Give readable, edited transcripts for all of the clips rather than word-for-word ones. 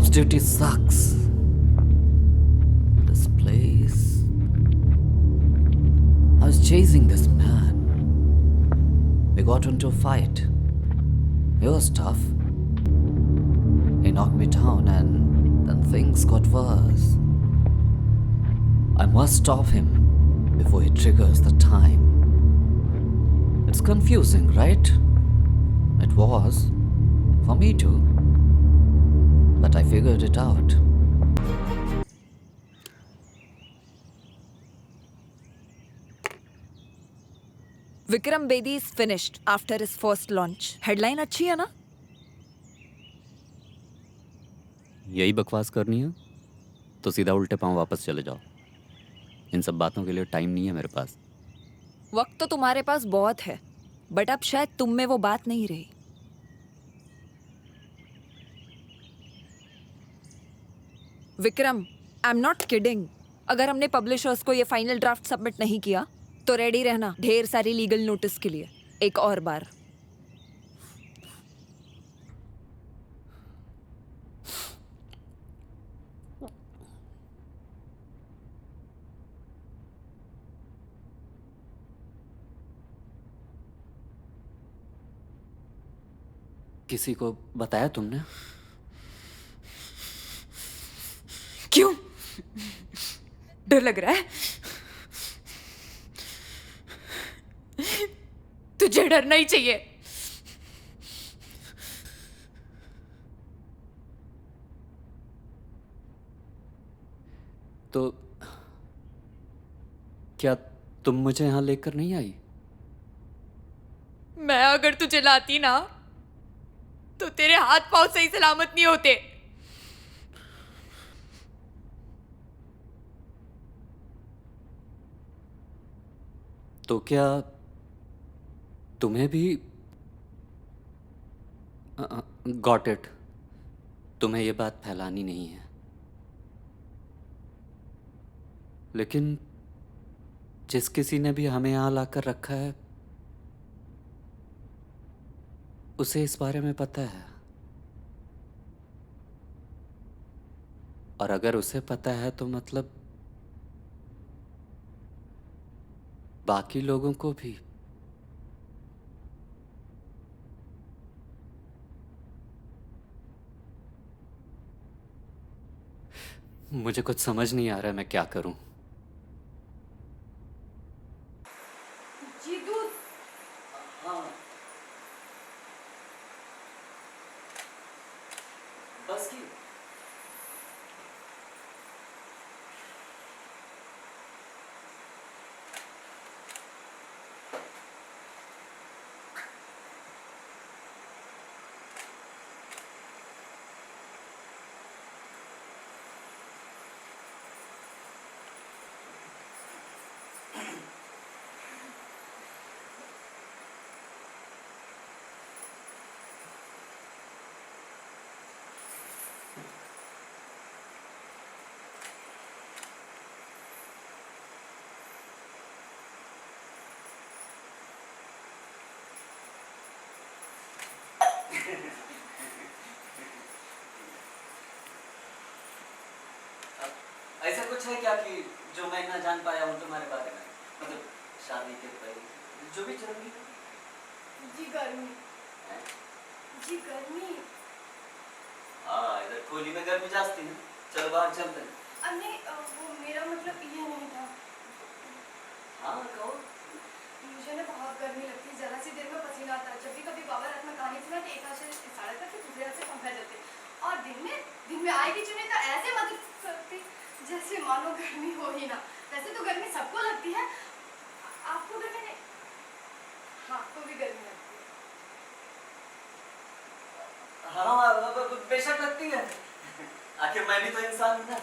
Job's duty sucks. This place. I was chasing this man. We got into a fight. It was tough. He knocked me down and then things got worse. I must stop him before he triggers the time. It's confusing, right? It was. For me too. But I figured it out. Vikram Bedi is finished after his first launch. Headline अच्छी है ना? यही बकवास करनी है तो सीधा उल्टे पांव वापस चले जाओ। इन सब बातों के लिए टाइम नहीं है मेरे पास। वक्त तो तुम्हारे पास बहुत है, बट अब शायद तुम में वो बात नहीं रही। Vikram, I am not kidding. अगर हमने पब्लिशर्स को ये फाइनल ड्राफ्ट सबमिट नहीं किया तो रेडी रहना ढेर सारी लीगल नोटिस के लिए एक और बार। किसी को बताया तुमने? क्यों? डर लग रहा है? तुझे डरना ही चाहिए। तो क्या तुम मुझे यहाँ लेकर नहीं आई? मैं अगर तुझे लाती ना तो तेरे हाथ पांव सही सलामत नहीं होते। तो क्या तुम्हें भी गॉट इट, तुम्हें ये बात फैलानी नहीं है, लेकिन जिस किसी ने भी हमें यहाँ लाकर रखा है उसे इस बारे में पता है। और अगर उसे पता है तो मतलब बाकी लोगों को भी। मुझे कुछ समझ नहीं आ रहा है मैं क्या करूं। बस की ऐसा कुछ है क्या कि जो मैं ना जान पाया हूँ तुम्हारे बारे में, मतलब शादी के पहले जो भी चल रही है? जी गर्मी हैं? जी गर्मी। हाँ, इधर खोली में गर्मी जाती है। चल बाहर चलते हैं। अरे वो मेरा मतलब ये नहीं था। हाँ कहो। मुझे ना बहुत गर्मी लगती है, जरा सी देर में पसीना आता है। जब भी कभी बाबा रात में कहानी सुना तो एक हाथ से इशारा करके दूसरे हाथ से पंखा चलते, और दिन में आएगी चुने तो ऐसे मदद करती जैसे मानो गर्मी हो ही ना। वैसे तो गर्मी सबको लगती है, आपको गर्मी नहीं? हाँ, आपको भी गर्मी लगती है। हाँ बेशक लगती है। आखिर मैं भी तो इंसान हूँ ना।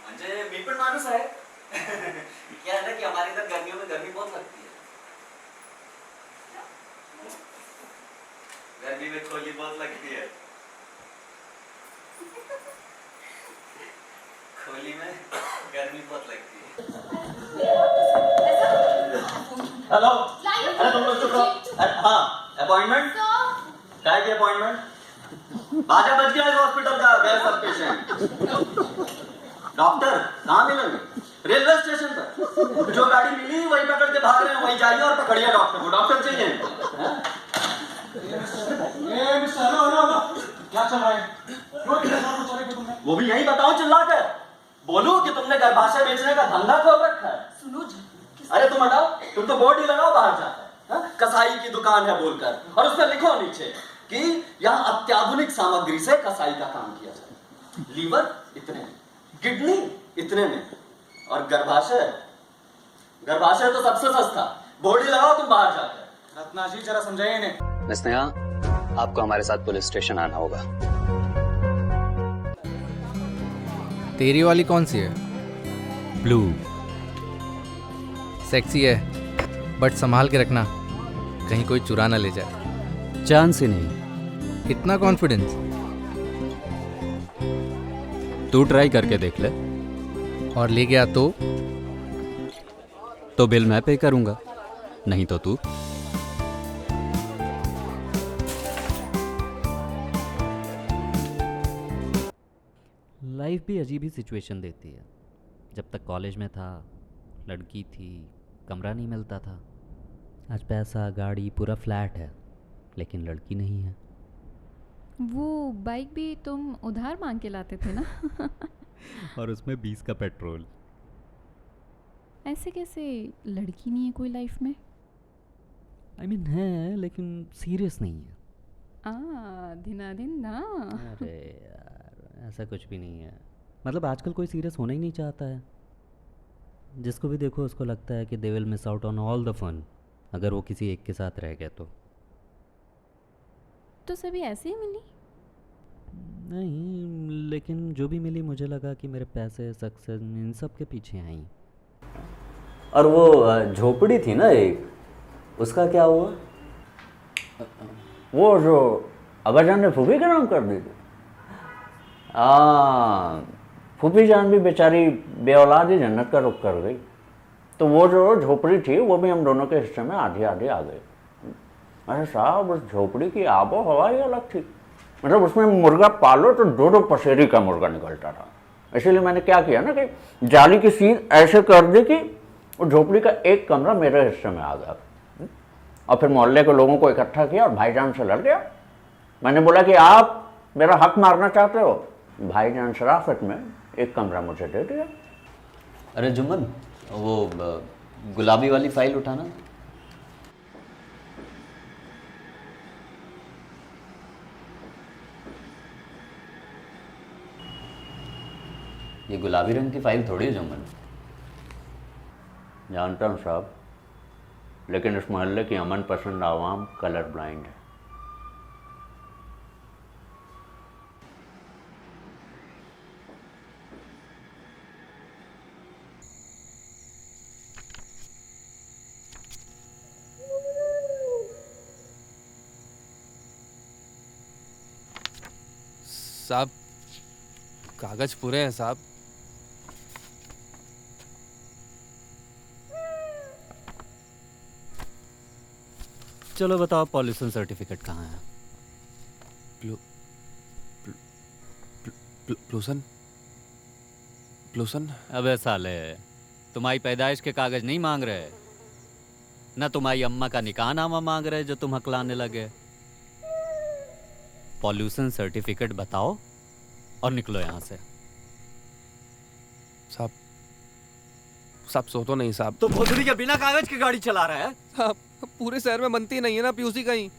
म्हणजे मी पण माणूस आहे। क्या है ना कि हमारे इधर गर्मियों में गर्मी बहुत लगती है। गर्मी में खोली बहुत लगती है। खोली में गर्मी बहुत लगती है। हेलो, अरे तुम लोग चुप रहो। हाँ, अपॉइंटमेंट? क्या है अपॉइंटमेंट? बाजा बज गया इस हॉस्पिटल का, गए सब पेशेंट। डॉक्टर कहाँ मिलेंगे? रेलवे स्टेशन पर। जो गाड़ी मिली वही पकड़ के भाग रहे हैं, वही जाइए और पकड़िए डॉक्टर को। डॉक्टर चाहिए क्या चल रहा है? क्यों इतने जोर में चले गए तुमने? वो भी यही बताओ चिल्ला कर। बोलूं कि तुमने गर्भाशय बेचने का धंधा खोल रखा है? सुनो जी, अरे तुम हटाओ, तुम तो बोर्ड ही लगाओ बाहर जाकर, कसाई की दुकान है बोलकर, और उस पर लिखो नीचे कि यहाँ अत्याधुनिक सामग्री से कसाई का काम किया जाए। लीवर इतने में, किडनी इतने में, और गर्भाशय, गर्भाशय तो सबसे सस्ता। बोर्ड ही लगाओ तुम बाहर जाकर। रत्ना जी जरा समझाइए इन्हें। मिस नेहा, आपको हमारे साथ पुलिस स्टेशन आना होगा। तेरी वाली कौन सी है? ब्लू। सेक्सी है, बट संभाल के रखना, कहीं कोई चुरा ना ले जाए। चांस ही नहीं। इतना कॉन्फिडेंस? तू ट्राई करके देख ले। और ले गया तो बिल मैं पे करूंगा, नहीं तो तू। लाइफ भी अजीब ही सिचुएशन देती है। जब तक कॉलेज में था, लड़की थी, कमरा नहीं मिलता था। आज पैसा, गाड़ी, पूरा फ्लैट है, लेकिन लड़की नहीं है। वो बाइक भी तुम उधार मांग के लाते थे ना? और उसमें 20 का पेट्रोल। ऐसे कैसे लड़की नहीं है कोई लाइफ में? I mean, है, लेकिन सीरियस नहीं है। दिन ना। अरे यार, ऐसा कुछ भी नहीं है। मतलब आजकल कोई सीरियस होना ही नहीं चाहता है। जिसको भी देखो उसको लगता है कि they will miss out on all the fun अगर वो किसी एक के साथ रह गया तो सभी ऐसे ही मिली? नहीं, लेकिन जो भी मिली मुझे लगा कि मेरे पैसे, सक्सेस, इन सब के पीछे आई। और वो झोपड़ी थी ना एक, उसका क्या हुआ? वो जो अब्बाजान ने फूफी का नाम कर दी थी। फूफी जान भी बेचारी बेऔलाद ही जन्नत का रुख कर गई। तो वो जो झोपड़ी थी वो भी हम दोनों के हिस्से में आधी आधी आ गई। अरे साहब, उस झोपड़ी की आबो हवा ही अलग थी। मतलब उसमें मुर्गा पालो तो दो दो पसेरी का मुर्गा निकलता था। इसीलिए मैंने क्या किया ना कि जाली की सीध ऐसे कर दी कि वो झोपड़ी का एक कमरा मेरे हिस्से में आ गया। और फिर मोहल्ले के लोगों को इकट्ठा किया और भाईजान से लड़ गया। मैंने बोला कि आप मेरा हक मारना चाहते हो? भाईजान शराफत में एक कमरा मुझे दे दिया। अरे जुम्मन, वो गुलाबी वाली फाइल उठाना। ये गुलाबी रंग की फाइल थोड़ी है जुम्मन। जानता हूँ साहब, लेकिन इस मोहल्ले की अमन पसंद आवाम कलर ब्लाइंड है। साहब, कागज पूरे हैं साहब। चलो बताओ, पॉल्यूशन सर्टिफिकेट कहाँ है? प्लूसन? अबे साले, तुम्हारी पैदाइश के कागज नहीं मांग रहे, ना तुम्हारी अम्मा का निकाहनामा मांग रहे जो तुम हकलाने लगे। पॉल्यूशन सर्टिफिकेट बताओ और निकलो यहाँ से। साहब सो तो नहीं साहब? तो भोसड़ी के बिना कागज की गाड़ी चला रहा है? साहब, पूरे शहर में बनती नहीं है ना पीयूसी कहीं।